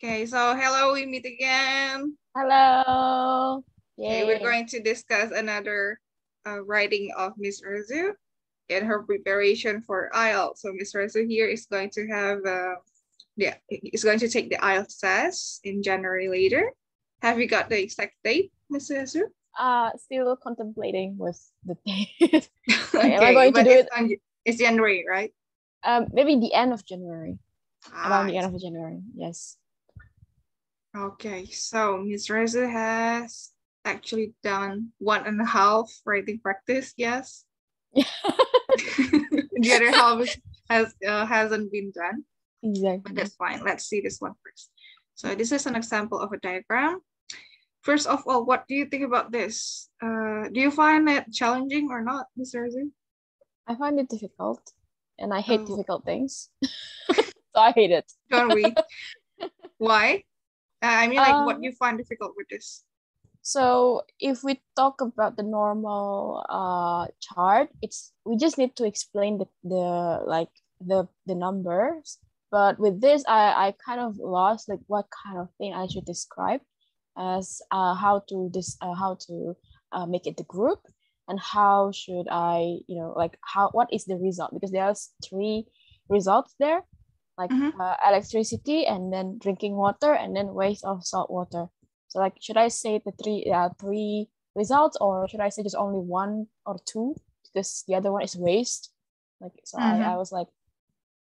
Okay, so hello, we meet again. Hello. Okay, Yay. we're going to discuss another writing of Miss Rezu in her preparation for IELTS. So Miss Rezu here is going to have, is going to take the IELTS test in January later. Have you got the exact date, Miss Rezu? Still contemplating with the date. Okay, am I going to do it? It's January, right? Maybe the end of January. Around the Ah, end of January, yes. okay, so Miss Rezu has actually done 1.5 writing practice, yes? The other half hasn't been done. Exactly. But that's fine. Let's see this one first. So this is an example of a diagram. First of all, what do you think about this? Do you find it challenging or not, Mr. Rezu? I find it difficult, and I hate difficult things. So I hate it. Don't we? Why? I mean, like, what do you find difficult with this? So if we talk about the normal chart, we just need to explain the numbers. But with this, I kind of lost like what kind of thing I should describe as how to make it the group, and how should I what is the result, because there's 3 results there, like electricity, and then drinking water, and then waste of salt water. So like, should I say the three results, or should I say just only 1 or 2, because the other one is waste? Like, so I was like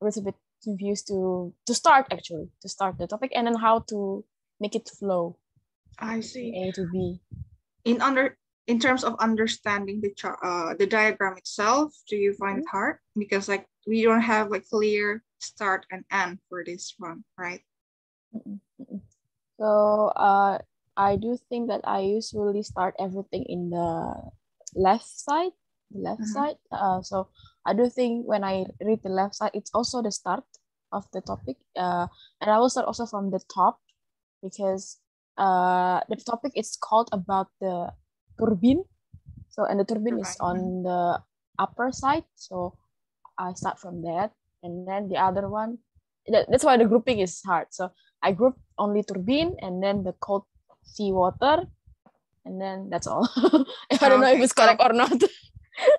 a little bit confused to start the topic, and then how to make it flow. I see. A to B. In terms of understanding the diagram itself, do you find it hard? Because like we don't have like clear start and end for this one, right? So I do think that I usually start everything in the left side. So I do think when I read the left side, it's also the start of the topic. And I will start also from the top, because the topic is called about the turbine. So, and the turbine is on the upper side. So I start from that, and then the other one. That's why the grouping is hard. So I group only turbine, and then the cold seawater, and then that's all. I don't know if it's correct or not.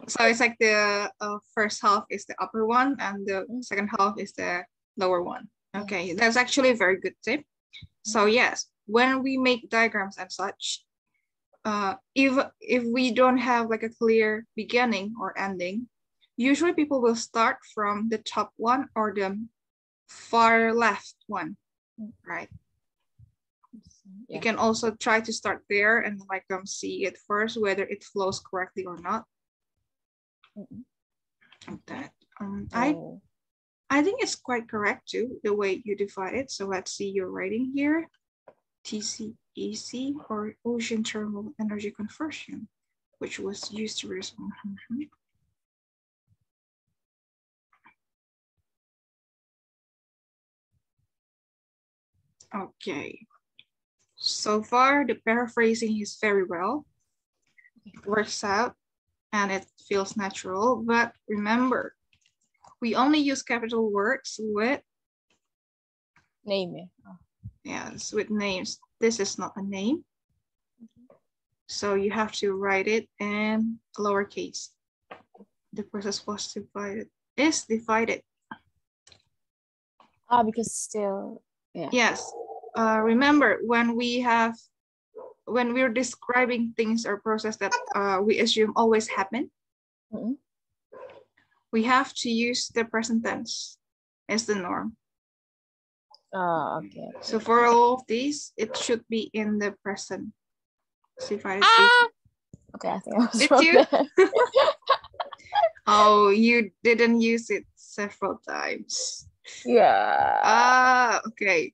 So it's like the first half is the upper one, and the second half is the lower one. Okay, that's actually a very good tip. So yes, when we make diagrams and such, if we don't have like a clear beginning or ending, usually people will start from the top one or the far left one, right? Yeah. You can also try to start there and like see it first whether it flows correctly or not. Like that. I think it's quite correct too, the way you divide it. So let's see your writing here. TCEC, or ocean thermal energy conversion, which was used to resolve. Okay, so far the paraphrasing is very well. It works out and it feels natural, but remember, we only use capital words with name. Yes, with names. This is not a name. So you have to write it in lowercase. The process was divided. Is divided. Because still, yeah. Yes. Remember, when we're describing things or process that we assume always happen, we have to use the present tense as the norm. Okay. So for all of these, it should be in the present. Okay, I think I was wrong there. Oh, you didn't use it several times. Yeah. Okay.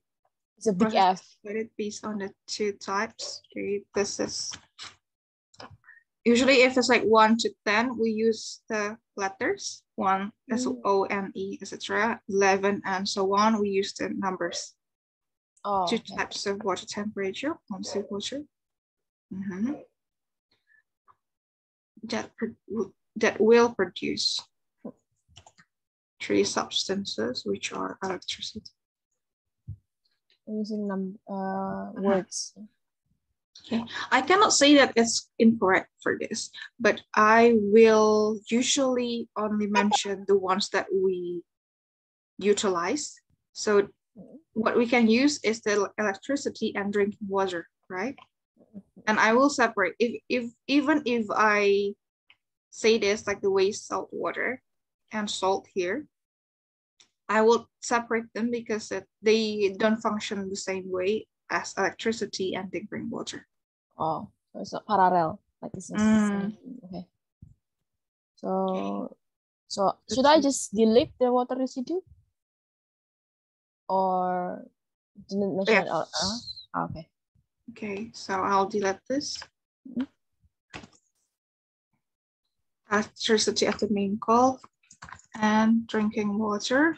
It's a big F. Divided based on the 2 types. Okay, this is usually if it's like 1 to 10, we use the letters 1, SONE, etc. 11 and so on. We use the numbers. 2 types of water temperature, on seawater. That will produce 3 substances, which are electricity, using words. Okay, I cannot say that it's incorrect for this, but I will usually only mention the ones that we utilize. So what we can use is the electricity and drinking water, right? And I will separate. Even if I say this like the way salt water and salt here, I will separate them because they don't function the same way as electricity and drinking water. Oh, so it's not parallel, like it's the same. Okay. So should I just delete the water residue? Or didn't mention it out? Okay. Okay, so I'll delete this. Electricity as the main call and drinking water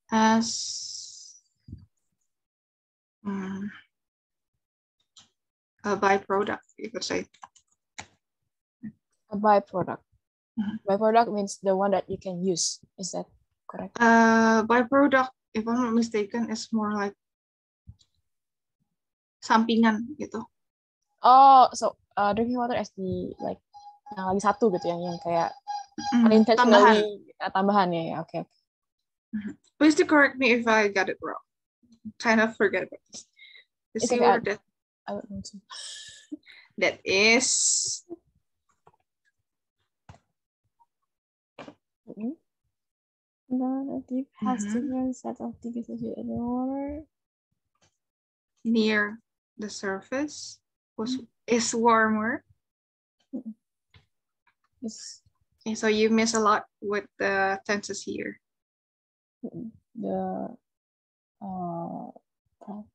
as a byproduct, you could say. A byproduct. Byproduct means the one that you can use. Is that correct? Byproduct, if I'm not mistaken, is more like sampingan gitu. Oh, so drinking water as the like yang lagi satu gitu yang kayak unintentionally tambahan ya. Okay. Please to correct me if I got it wrong. Kind of forget about this. The C word that I don't know too. That is a deep has different set of tickets in the water. Near the surface is warmer. Yes. Okay, so you miss a lot with the tenses here. The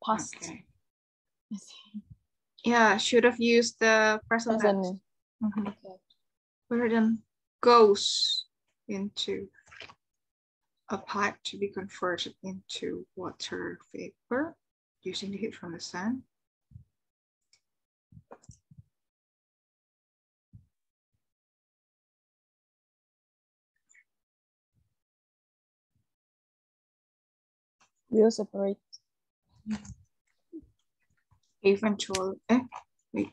past. Okay. Yeah, should have used the present tense. Okay. Where then goes into a pipe to be converted into water vapor using the heat from the sun. We'll separate. Eventually, wait.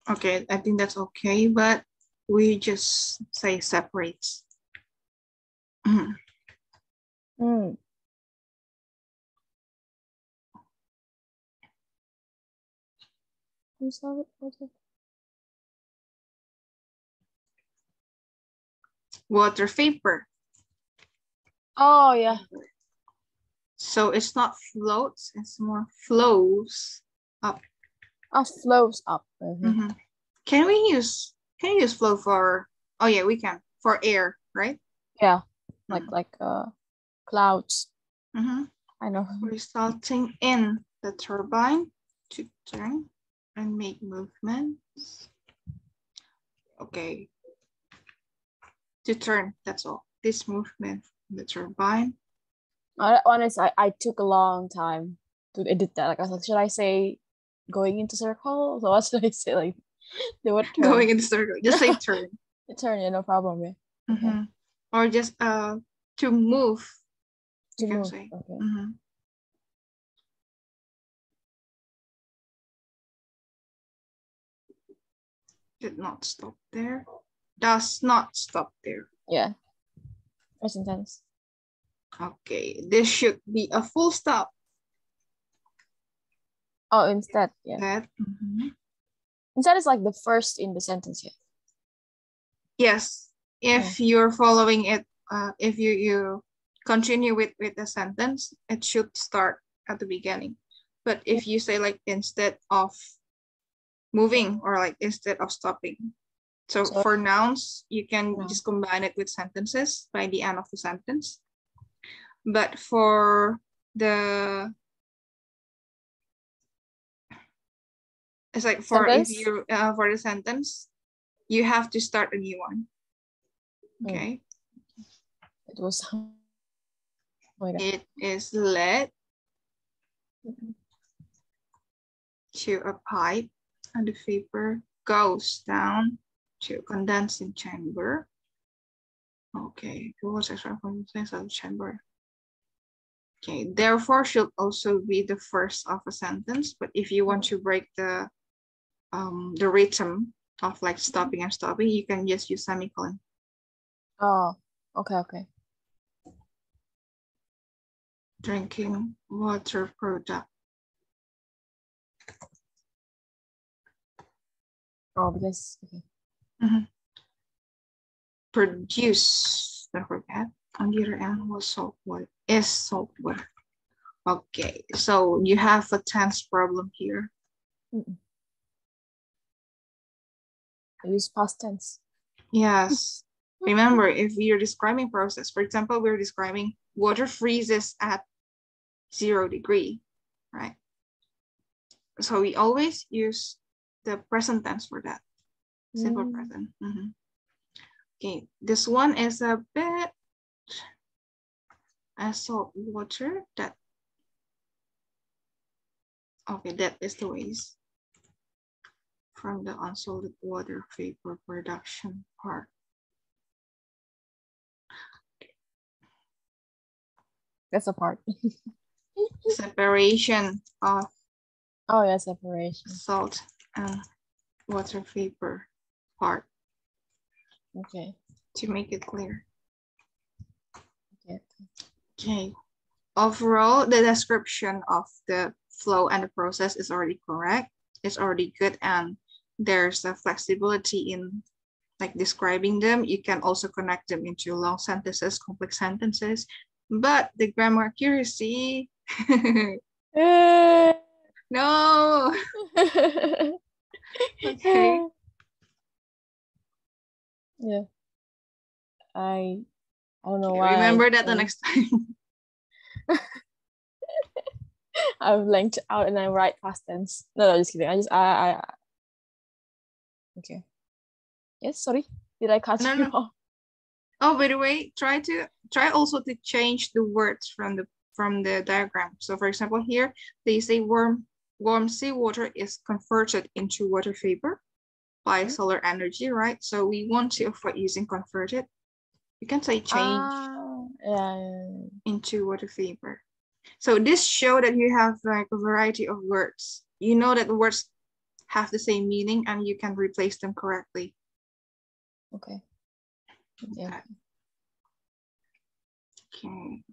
Okay, I think that's okay, but we just say separates. Water vapor. Oh yeah. So it's not floats, it's more flows up. Oh, flows up. Can you use flow for? Oh yeah, we can for air, right? Yeah, like clouds. I know. Resulting in the turbine to turn and make movements. Okay. To turn, that's all. This movement in the turbine. Honestly, I took a long time to edit that. Like I was like, should I say going into circle? So what should I say? Like the word turn. Going into circle. Just say turn. Turn, yeah, no problem. Yeah. Okay. Or just to move. To you can move. say. Okay. Did not stop there. Does not stop there. Yeah. Present tense. Okay, this should be a full stop. Oh, instead, yeah. That. Instead is like the first in the sentence here. Yes, if you're following it, if you continue with the sentence, it should start at the beginning. But if you say like instead of moving or like instead of stopping. So for nouns, you can just combine it with sentences by the end of the sentence. But for the it's like for sentence? if you for the sentence, you have to start a new one. Okay. It was. It is led to a pipe and the vapor goes down to condensing chamber. Okay, it was extra from the chamber. Okay, therefore should also be the first of a sentence. But if you want to break the rhythm of like stopping and stopping, you can just use semicolon. Oh, okay. Drinking water product. Oh, because okay. Produce, don't forget. On the other end was salt water. Is salt water. Okay, so you have a tense problem here. I use past tense. Yes. Remember, if you're describing process, for example, we're describing water freezes at 0 degree, right? So we always use the present tense for that. Simple present. Okay, this one is a bit salt water. That is the waste from the unsalted water vapor production part. That's a part. Separation of separation. Salt and water vapor part. Okay. To make it clear. Okay. Overall, the description of the flow and the process is already correct. It's already good, and there's a flexibility in like describing them. You can also connect them into long sentences, complex sentences, but the grammar accuracy. No. Okay. Yeah. I don't know why. Remember that the next time. I blanked out and I write past tense. No, just kidding. I okay. Yes, sorry. Did I cut you off? Oh, by the way, try also to change the words from the diagram. So for example, here they say warm seawater is converted into water vapor by solar energy, right? So we want to avoid using converted. You can say change into water vapor. So this shows that you have like a variety of words. You know that the words have the same meaning and you can replace them correctly. Okay. Yeah. Okay.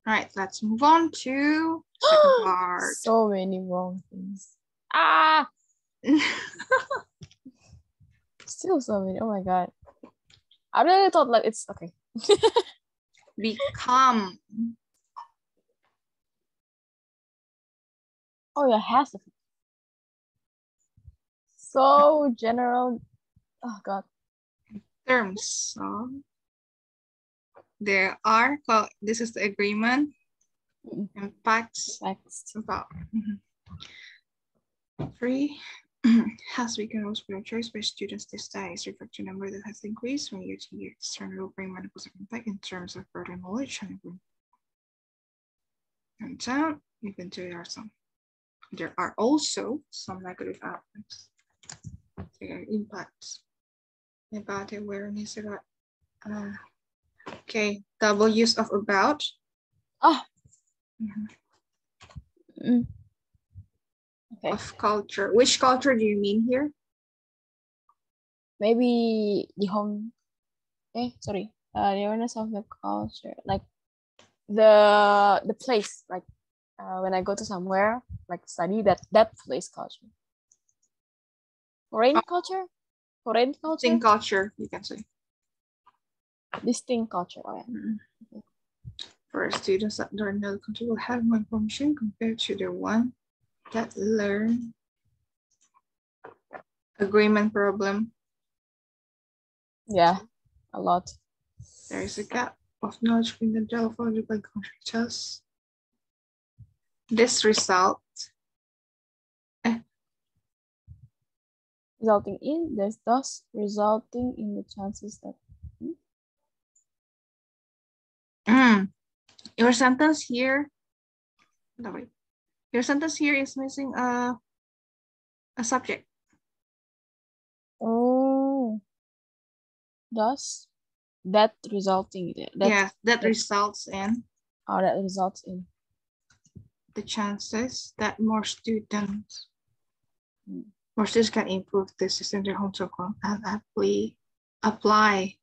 All right, let's move on to second part. So many wrong things. Still so many. Oh my god. I really thought like it's okay. Become. Oh yeah, has to. So general. Oh god. Terms. So there are. This is the agreement. Impacts. About. 3 has become most popular choice by students these days, reflect to number that has increased from year to year. External bring manipulative impact in terms of further knowledge and down. Even though there are also some negative outcomes. Their impacts about awareness about okay, double use of about. Okay. Of culture. Which culture do you mean here? Maybe the home. The awareness of the culture, like the place, like when I go to somewhere, like study that place culture. Foreign culture? Foreign culture? Distinct culture, you can say. Distinct culture, okay. For students that learn another country will have more information compared to the one that learn. Agreement problem. Yeah, a lot. There is a gap of knowledge between the telephone by contractors. This result. Resulting in, there's thus resulting in the chances that. Your sentence here. No, wait. Your sentence here is missing a subject. Oh, thus that resulting That results in that results in the chances that more students Mm. can improve the system in their home circle and apply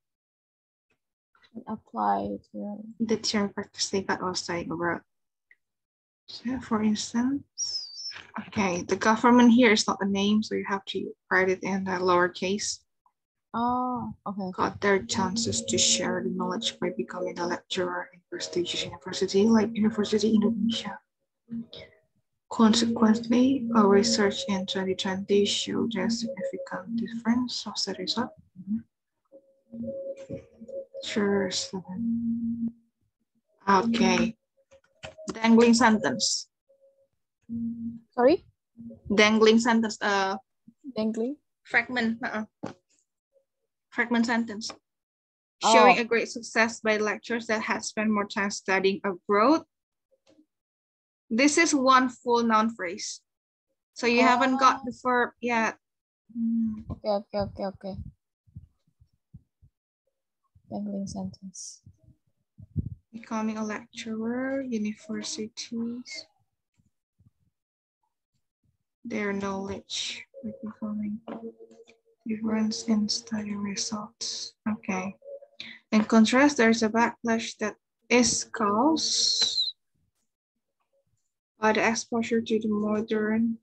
to the theory practice they got was saying about. So for instance, okay, the government here is not a name, so you have to write it in the lowercase. Okay. Got their chances to share the knowledge by becoming a lecturer in prestigious university like University Indonesia. Consequently, our research in 2020 showed a significant difference of the result. Sure. Okay. Dangling sentence. Sorry? Dangling sentence. Dangling? Fragment. Fragment sentence. Showing Oh. a great success by lecturers that had spent more time studying abroad. This is one full noun phrase. So you haven't got the verb yet. Okay. Dangling sentence. Becoming a lecturer, universities, their knowledge, becoming difference in study results. Okay. In contrast, there's a backlash that is caused by the exposure to the modern.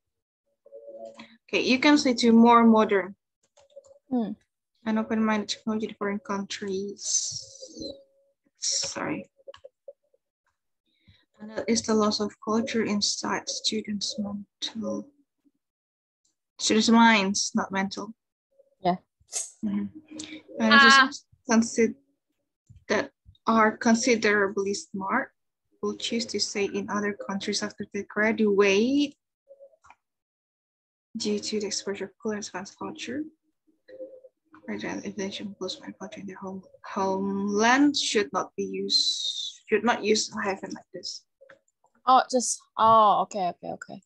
Okay, you can say to more modern and open-minded technology to foreign countries. Sorry. And that is the loss of culture inside students' minds, not mental. Yeah. And it that are considerably smart will choose to stay in other countries after they graduate due to the exposure of cool and advanced culture. If they should impose my culture in their homeland should not use a hyphen like this. Okay.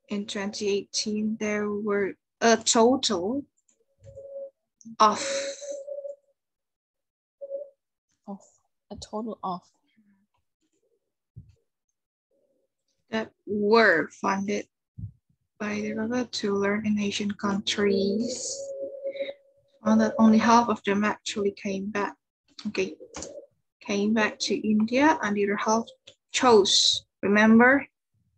In 2018, there were a total of that were funded by the government to learn in Asian countries. Found that only half of them actually came back. Okay, came back to India, and the other half chose. Remember,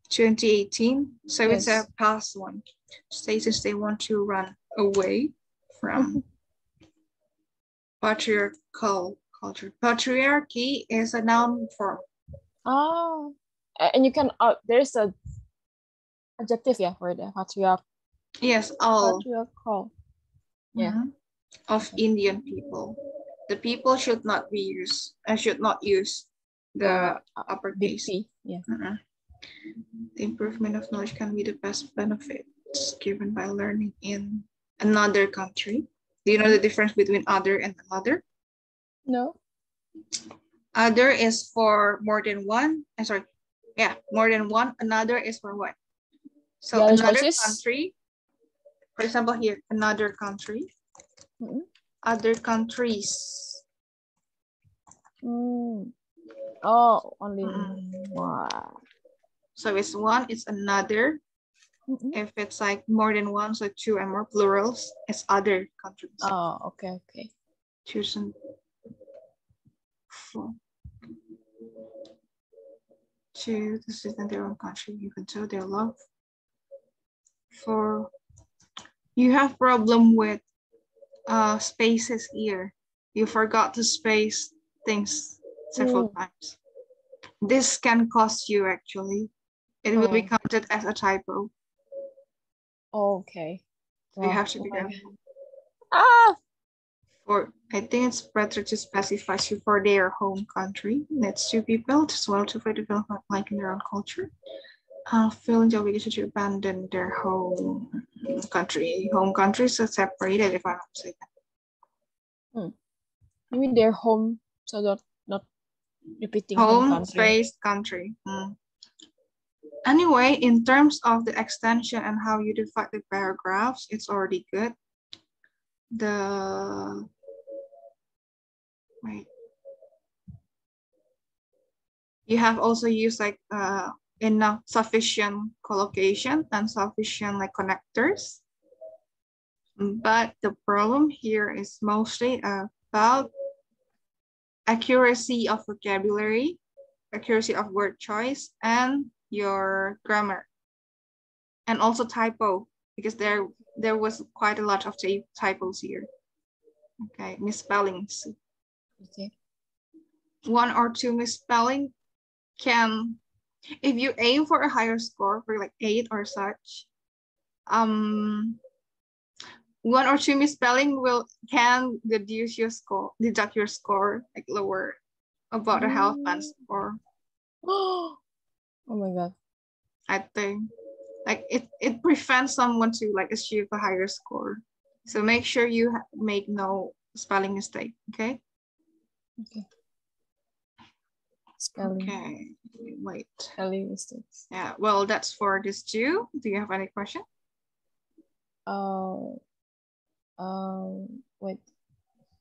2018. So yes. It's a past one. Status they want to run away from patriarchal culture. Patriarchy is a noun form. And you can there's a adjective for the patriarch. Yes, all patriarchal. Yeah. Of Indian people. The people should not use the uppercase. Yeah. The improvement of knowledge can be the best benefits given by learning in another country. Do you know the difference between other and another? No. Other is for more than one. More than one. Another is for what? So another country, for example here, another country, other countries. Only one. So it's one, it's another. If it's like more than one, so two and more plurals, it's other countries. Okay. Chosen for to the student their own country, even though their love for you have problem with spaces here. You forgot to space things several times. This can cost you actually. It will be counted as a typo. Okay. So you have to be careful. I think it's better to specify you for their home country. Needs to be built as well to further development like in their own culture. Feeling the obligation to abandon their home country. Home countries are separated, if I'm not mistaken. Maybe their home, so not repeating home space country. Anyway, in terms of the extension and how you divide the paragraphs, it's already good. the, wait. You have also used like enough sufficient collocation and sufficient like connectors. But the problem here is mostly about accuracy of vocabulary, accuracy of word choice, and your grammar. And also typo, because there was quite a lot of typos here. Okay, misspellings. Okay. 1 or 2 misspelling can, if you aim for a higher score, for like 8 or such, 1 or 2 misspelling can deduct your score like lower, about a half band score. Oh my god. I think like it prevents someone to like achieve a higher score. So make sure you make no spelling mistake. Okay. Okay. Spelling. Okay. Wait. Spelling mistakes. Yeah. Well, that's for this too. Do you have any question? Wait.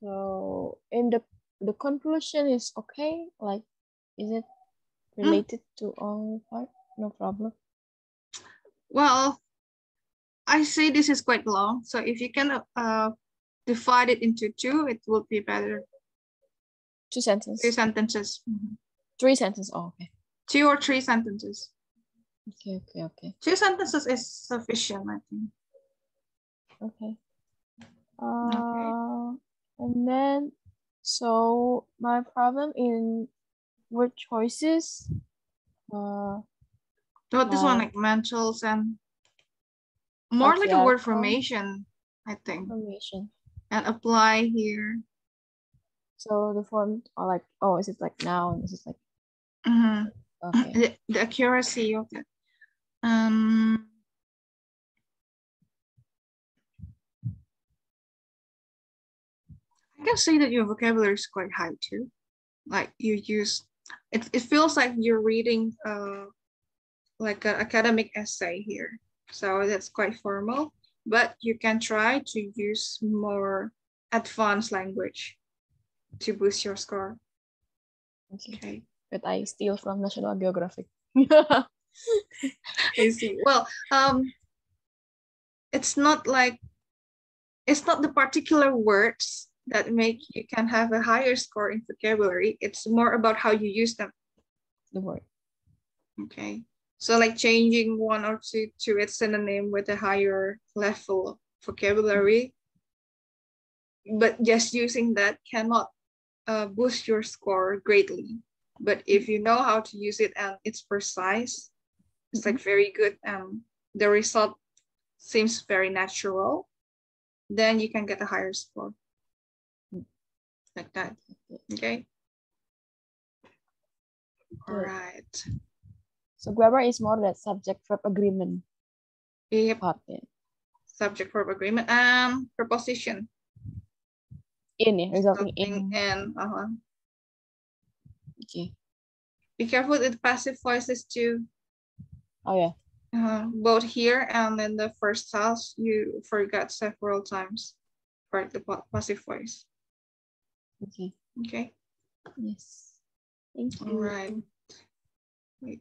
So in the conclusion is okay. Like, is it related to all part? No problem. Well, I say this is quite long, so if you can divide it into 2, it will be better. 2 sentences. 3 sentences. 3 sentences. Oh, okay. 2 or 3 sentences. Okay. 2 sentences is sufficient, I think. Okay. Okay. And then, so my problem in word choices. So this one like mentals and more like a word formation, I think. Formation. And apply here. So the form are like, oh, is it like noun? Is it like okay. The accuracy of it. I can say that your vocabulary is quite high too. Like you use it feels like you're reading like an academic essay here. So that's quite formal, but you can try to use more advanced language to boost your score. Okay. But I steal from National Geographic. I see. Well, it's not the particular words that make you can have a higher score in vocabulary. It's more about how you use them. The word. Okay. So like changing 1 or 2 to its synonym with a higher level of vocabulary, but just using that cannot boost your score greatly. But if you know how to use it and it's precise, it's like very good and the result seems very natural, then you can get a higher score. Like that. Okay. All right. So grammar is more that subject-verb agreement. Yep. Part, yeah. Subject-verb agreement and preposition. Resulting in. Okay. Be careful with passive voices too. Oh yeah. Both here and in the first task, you forgot several times for the passive voice. Okay. Okay. Yes. Thank you. All right. Wait.